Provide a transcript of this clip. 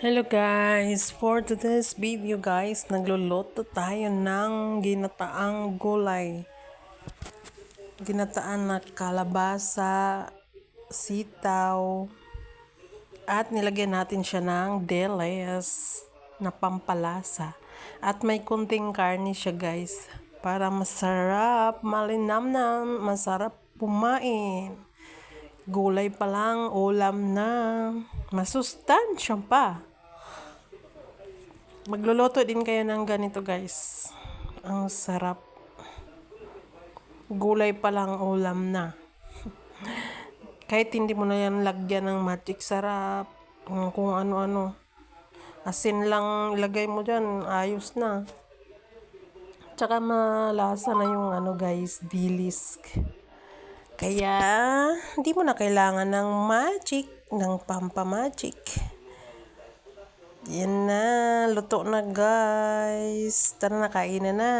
Hello guys! For today's video guys, nagluluto tayo ng ginataang gulay. Ginataan na kalabasa, sitaw, at nilagyan natin siya ng deles na pampalasa. At may kunting karne siya guys, para masarap, malinamnam, masarap kumain. Gulay pa lang, ulam na, masustansya pa. Magluluto din kayo ng ganito guys. Ang sarap. Gulay pa lang ulam na. Kahit hindi mo na yan lagyan ng magic sarap. Kung ano-ano. Asin lang ilagay mo dyan. Ayos na. Tsaka malasa na yung guys, dilis. Kaya hindi mo na kailangan ng magic. Ng pampamagic. Yan na, luto na guys. Tara na, kainan na.